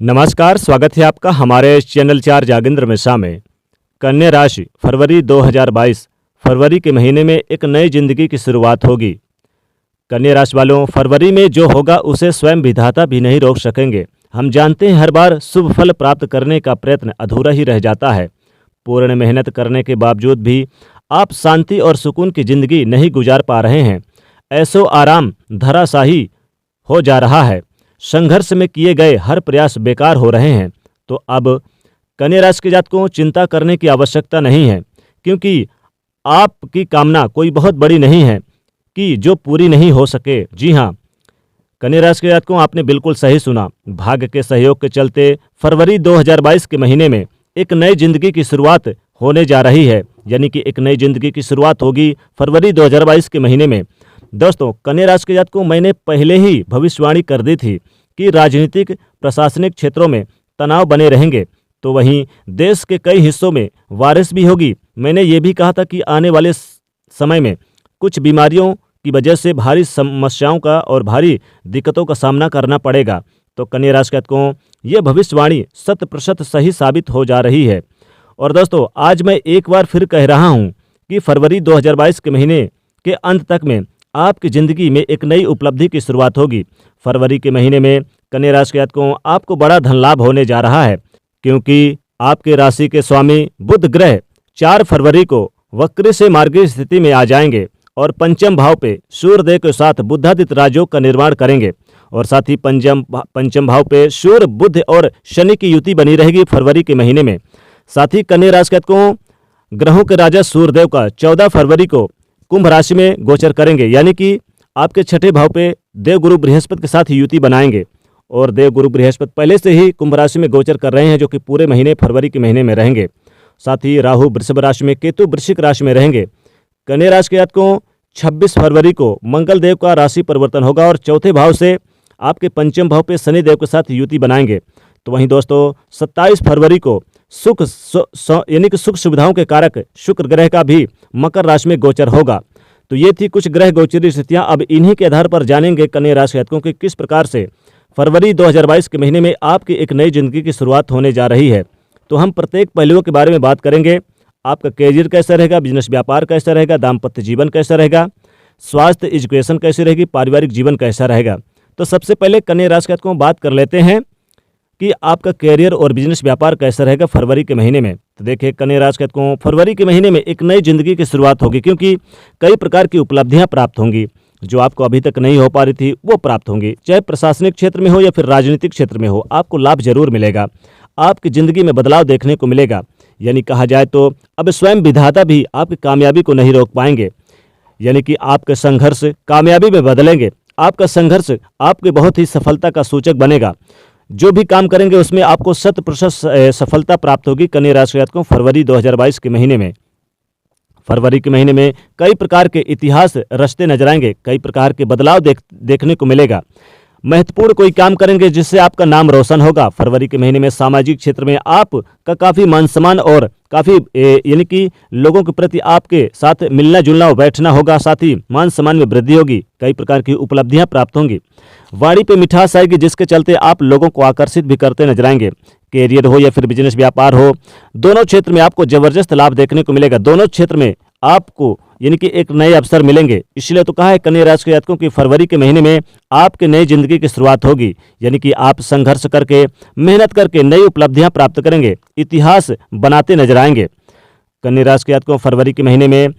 नमस्कार, स्वागत है आपका हमारे चैनल 4 जागेंद्र मिश्रा में। कन्या राशि फरवरी 2022 फरवरी के महीने में एक नई जिंदगी की शुरुआत होगी। कन्या राशि वालों, फरवरी में जो होगा उसे स्वयं विधाता भी नहीं रोक सकेंगे। हम जानते हैं हर बार शुभ फल प्राप्त करने का प्रयत्न अधूरा ही रह जाता है। पूर्ण मेहनत करने के बावजूद भी आप शांति और सुकून की जिंदगी नहीं गुजार पा रहे हैं। ऐसो आराम धराशाही हो जा रहा है। संघर्ष में किए गए हर प्रयास बेकार हो रहे हैं। तो अब कन्या राशि के जातकों चिंता करने की आवश्यकता नहीं है, क्योंकि आपकी कामना कोई बहुत बड़ी नहीं है कि जो पूरी नहीं हो सके। जी हाँ, कन्या राशि के जातकों, आपने बिल्कुल सही सुना। भाग्य के सहयोग के चलते फरवरी 2022 के महीने में एक नई जिंदगी की शुरुआत होने जा रही है। यानी कि एक नई जिंदगी की शुरुआत होगी फरवरी 2022 के महीने में। दोस्तों, कन्या राशि के जातकों, मैंने पहले ही भविष्यवाणी कर दी थी कि राजनीतिक प्रशासनिक क्षेत्रों में तनाव बने रहेंगे, तो वहीं देश के कई हिस्सों में बारिश भी होगी। मैंने ये भी कहा था कि आने वाले समय में कुछ बीमारियों की वजह से भारी समस्याओं का और भारी दिक्कतों का सामना करना पड़ेगा। तो कन्या राशि के जातकों, ये भविष्यवाणी 100% सही साबित हो जा रही है। और दोस्तों, आज मैं एक बार फिर कह रहा हूँ कि फरवरी 2022 के महीने के अंत तक में आपकी ज़िंदगी में एक नई उपलब्धि की शुरुआत होगी। फरवरी के महीने में कन्या राशि के जातकों, आपको बड़ा धन लाभ होने जा रहा है, क्योंकि आपके राशि के स्वामी बुध ग्रह 4 फरवरी को वक्र से मार्गी स्थिति में आ जाएंगे और पंचम भाव पे सूर्यदेव के साथ बुधादित्य राजयोग का निर्माण करेंगे। और साथ ही पंचम भाव पे सूर्य, बुध और शनि की युति बनी रहेगी फरवरी के महीने में। साथ ही कन्या राशि के जातकों, ग्रहों के राजा सूर्यदेव का 14 फरवरी को कुंभ राशि में गोचर करेंगे। यानी कि आपके छठे भाव पे देवगुरु बृहस्पति के साथ युति बनाएंगे। और देवगुरु बृहस्पति पहले से ही कुंभ राशि में गोचर कर रहे हैं, जो कि पूरे महीने फरवरी के महीने में रहेंगे। साथ ही राहु वृषभ राशि में, केतु वृश्चिक राशि में रहेंगे। कन्या राशि के जातकों, 26 फरवरी को मंगल देव का राशि परिवर्तन होगा और चौथे भाव से आपके पंचम भाव पे शनि देव के साथ युति बनाएंगे। तो वहीं दोस्तों, 27 फरवरी को यानी कि सुख सुविधाओं के कारक शुक्र ग्रह का भी मकर राशि में गोचर होगा। तो ये थी कुछ ग्रह गोचरी स्थितियां। अब इन्हीं के आधार पर जानेंगे कन्या राशि के जातकों कि किस प्रकार से फरवरी 2022 के महीने में आपकी एक नई जिंदगी की शुरुआत होने जा रही है। तो हम प्रत्येक पहलुओं के बारे में बात करेंगे। आपका कैरियर कैसा रहेगा, बिजनेस व्यापार कैसा रहेगा, दाम्पत्य जीवन कैसा रहेगा, स्वास्थ्य एजुकेशन कैसी रहेगी, पारिवारिक जीवन कैसा रहेगा। तो सबसे पहले कन्या राशि के जातकों बात कर लेते हैं कि आपका कैरियर और बिजनेस व्यापार कैसा रहेगा फरवरी के महीने में। तो देखिए कन्या राशि के जातकों, फरवरी के महीने में एक नई जिंदगी की शुरुआत होगी, क्योंकि कई प्रकार की उपलब्धियां प्राप्त होंगी जो आपको अभी तक नहीं हो पा रही थी, वो प्राप्त होंगी। चाहे प्रशासनिक क्षेत्र में हो या फिर राजनीतिक क्षेत्र में हो, आपको लाभ जरूर मिलेगा। आपकी जिंदगी में बदलाव देखने को मिलेगा। यानी कहा जाए तो अब स्वयं विधाता भी आपकी कामयाबी को नहीं रोक पाएंगे। यानी कि आपके संघर्ष कामयाबी में बदलेंगे। आपका संघर्ष आपकी बहुत ही सफलता का सूचक बनेगा। जो भी काम करेंगे उसमें आपको 100% सफलता प्राप्त होगी। कन्या राशि के जातकों, फरवरी 2022 के महीने में फरवरी के महीने में कई प्रकार के इतिहास रचते नजर आएंगे। कई प्रकार के बदलाव देखने को मिलेगा। महत्वपूर्ण कोई काम करेंगे जिससे आपका नाम रोशन होगा। फरवरी के महीने में सामाजिक क्षेत्र में आपका काफ़ी मान सम्मान और काफ़ी यानी कि लोगों के प्रति आपके साथ मिलना जुलना बैठना होगा। साथ ही मान सम्मान में वृद्धि होगी। कई प्रकार की उपलब्धियां प्राप्त होंगी। वाणी पे मिठास आएगी, जिसके चलते आप लोगों को आकर्षित भी करते नजर आएंगे। कैरियर हो या फिर बिजनेस व्यापार हो, दोनों क्षेत्र में आपको जबरदस्त लाभ देखने को मिलेगा। दोनों क्षेत्र में आपको यानी कि एक नए अवसर मिलेंगे। इसलिए तो कहा है कन्या राशि के जातकों की फरवरी के महीने में आपके नई जिंदगी की शुरुआत होगी। यानी कि आप संघर्ष करके, मेहनत करके नई उपलब्धियां प्राप्त करेंगे, इतिहास बनाते नजर आएंगे। कन्या राशि के जातकों, फरवरी के महीने में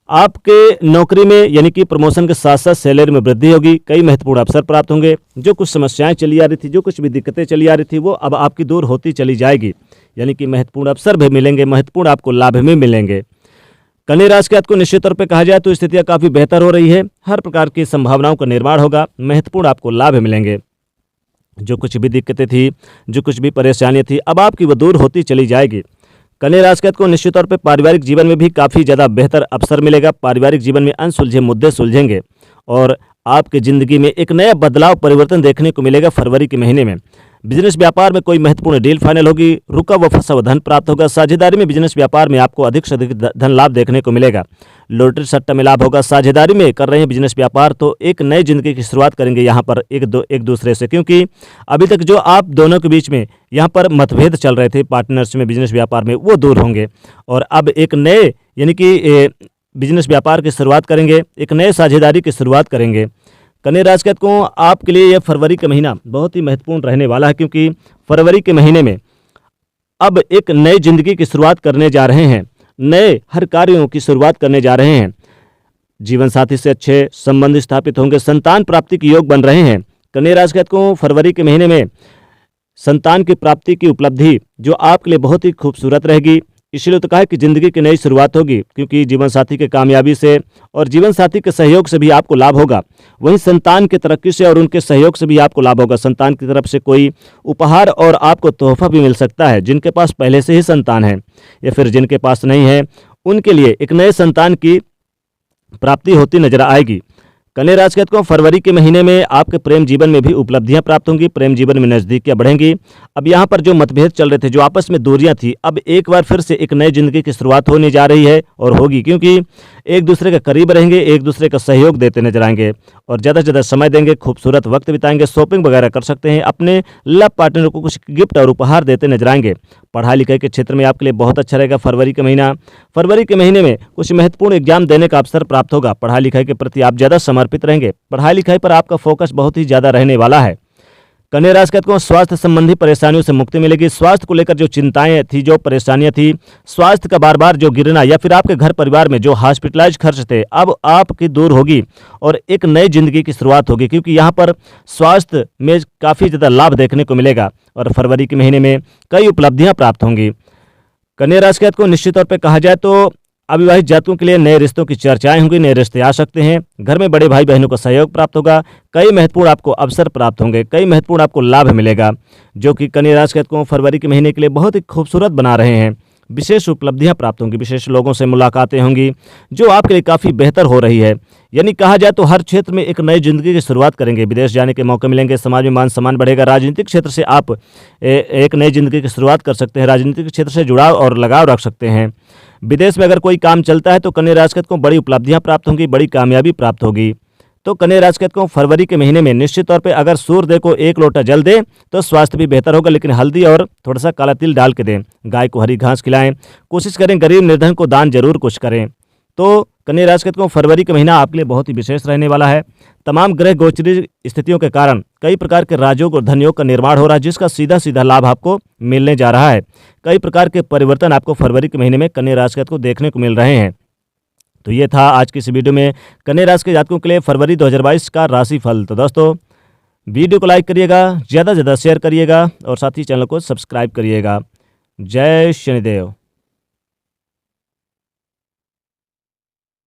आपके नौकरी में यानी कि प्रमोशन के साथ साथ सैलरी में वृद्धि होगी। कई महत्वपूर्ण अवसर प्राप्त होंगे। जो कुछ समस्याएं चली आ रही थी, जो कुछ भी दिक्कतें चली आ रही थी, वो अब आपकी दूर होती चली जाएगी। यानी कि महत्वपूर्ण अवसर भी मिलेंगे, महत्वपूर्ण आपको लाभ भी मिलेंगे। कन्या राशि के जातकों को निश्चित तौर पे कहा जाए तो स्थितियां काफ़ी बेहतर हो रही है। हर प्रकार की संभावनाओं का निर्माण होगा। महत्वपूर्ण आपको लाभ मिलेंगे। जो कुछ भी दिक्कतें थी, जो कुछ भी परेशानियां थी, अब आपकी वो दूर होती चली जाएगी। कन्या राशि के जातकों को निश्चित तौर पे पारिवारिक जीवन में भी काफ़ी ज़्यादा बेहतर अवसर मिलेगा। पारिवारिक जीवन में अनसुलझे मुद्दे सुलझेंगे और आपकी ज़िंदगी में एक नया बदलाव परिवर्तन देखने को मिलेगा फरवरी के महीने में। बिजनेस व्यापार में कोई महत्वपूर्ण डील फाइनल होगी, रुका व फंसा हुआ धन प्राप्त होगा। साझेदारी में बिजनेस व्यापार में आपको अधिक से अधिक धन लाभ देखने को मिलेगा। लॉटरी सट्टा में लाभ होगा। साझेदारी में कर रहे हैं बिजनेस व्यापार तो एक नई जिंदगी की शुरुआत करेंगे यहाँ पर एक दूसरे से, क्योंकि अभी तक जो आप दोनों के बीच में यहाँ पर मतभेद चल रहे थे पार्टनर्स में बिजनेस व्यापार में, वो दूर होंगे और अब एक नए यानी कि बिजनेस व्यापार की शुरुआत करेंगे, एक नए साझेदारी की शुरुआत करेंगे। कन्या राशि के जातकों, आपके लिए यह फरवरी का महीना बहुत ही महत्वपूर्ण रहने वाला है, क्योंकि फरवरी के महीने में अब एक नई जिंदगी की शुरुआत करने जा रहे हैं, नए हर कार्यों की शुरुआत करने जा रहे हैं। जीवन साथी से अच्छे संबंध स्थापित होंगे। संतान प्राप्ति के योग बन रहे हैं। कन्या राशि के जातकों, फरवरी के महीने में संतान की प्राप्ति की उपलब्धि जो आपके लिए बहुत ही खूबसूरत रहेगी। इसलिए तो कहा है कि जिंदगी की नई शुरुआत होगी, क्योंकि जीवन साथी के कामयाबी से और जीवन साथी के सहयोग से भी आपको लाभ होगा। वहीं संतान की तरक्की से और उनके सहयोग से भी आपको लाभ होगा। संतान की तरफ से कोई उपहार और आपको तोहफा भी मिल सकता है। जिनके पास पहले से ही संतान है या फिर जिनके पास नहीं है, उनके लिए एक नए संतान की प्राप्ति होती नजर आएगी। कन्या राशि के जातकों, फरवरी के महीने में आपके प्रेम जीवन में भी उपलब्धियां प्राप्त होंगी। प्रेम जीवन में नजदीकियां बढ़ेंगी। अब यहाँ पर जो मतभेद चल रहे थे, जो आपस में दूरियां थी, अब एक बार फिर से एक नई जिंदगी की शुरुआत होने जा रही है और होगी, क्योंकि एक दूसरे के करीब रहेंगे, एक दूसरे का सहयोग देते नजर आएंगे और ज़्यादा से ज़्यादा समय देंगे, खूबसूरत वक्त बिताएंगे, शॉपिंग वगैरह कर सकते हैं, अपने लव पार्टनर को कुछ गिफ्ट और उपहार देते नजर आएंगे। पढ़ाई लिखाई के क्षेत्र में आपके लिए बहुत अच्छा रहेगा फरवरी का महीना। फरवरी के महीने में कुछ महत्वपूर्ण एग्जाम देने का अवसर प्राप्त होगा। पढ़ाई लिखाई के प्रति आप ज़्यादा समर्पित रहेंगे। पढ़ाई लिखाई पर आपका फोकस बहुत ही ज़्यादा रहने वाला है। कन्या राशि के जातकों, स्वास्थ्य संबंधी परेशानियों से मुक्ति मिलेगी। स्वास्थ्य को लेकर जो चिंताएं थी, जो परेशानियां थी, स्वास्थ्य का बार बार जो गिरना या फिर आपके घर परिवार में जो हॉस्पिटलाइज खर्च थे, अब आपकी दूर होगी और एक नई जिंदगी की शुरुआत होगी, क्योंकि यहाँ पर स्वास्थ्य में काफ़ी ज़्यादा लाभ देखने को मिलेगा और फरवरी के महीने में कई उपलब्धियाँ प्राप्त होंगी। कन्या राशि के जातकों, निश्चित तौर पर कहा जाए तो अविवाहित जातकों के लिए नए रिश्तों की चर्चाएं होंगी, नए रिश्ते आ सकते हैं। घर में बड़े भाई बहनों का सहयोग प्राप्त होगा। कई महत्वपूर्ण आपको अवसर प्राप्त होंगे, कई महत्वपूर्ण आपको लाभ मिलेगा, जो कि कन्या राशि के जातकों फरवरी के महीने के लिए बहुत ही खूबसूरत बना रहे हैं। विशेष उपलब्धियां प्राप्त होंगी, विशेष लोगों से मुलाकातें होंगी जो आपके लिए काफ़ी बेहतर हो रही है। यानी कहा जाए तो हर क्षेत्र में एक नई जिंदगी की शुरुआत करेंगे। विदेश जाने के मौके मिलेंगे, समाज में मान सम्मान बढ़ेगा। राजनीतिक क्षेत्र से आप एक नई जिंदगी की शुरुआत कर सकते हैं। राजनीतिक क्षेत्र से जुड़ाव और लगाव रख सकते हैं। विदेश में अगर कोई काम चलता है तो कन्या राशि को बड़ी उपलब्धियां प्राप्त होंगी, बड़ी कामयाबी प्राप्त होगी। तो कन्या राशि को फरवरी के महीने में निश्चित तौर पे अगर सूर्यदेव को एक लोटा जल दें तो स्वास्थ्य भी बेहतर होगा, लेकिन हल्दी और थोड़ा सा काला तिल डाल के दें। गाय को हरी घास खिलाएं। कोशिश करें गरीब निर्धन को दान जरूर कुछ करें। तो कन्या राशि को फरवरी के महीना आपके लिए बहुत ही विशेष रहने वाला है। तमाम ग्रह गोचरी स्थितियों के कारण कई प्रकार के राजयोग और धनयोग का निर्माण हो रहा है, जिसका सीधा सीधा लाभ आपको मिलने जा रहा है। कई प्रकार के परिवर्तन आपको फरवरी के महीने में कन्या राशि को देखने को मिल रहे हैं। तो ये था आज की इस वीडियो में कन्या राशि के जातकों के लिए फरवरी 2022 का राशिफल। तो दोस्तों, वीडियो को लाइक करिएगा, ज़्यादा से ज़्यादा शेयर करिएगा और साथ ही चैनल को सब्सक्राइब करिएगा। जय शनिदेव।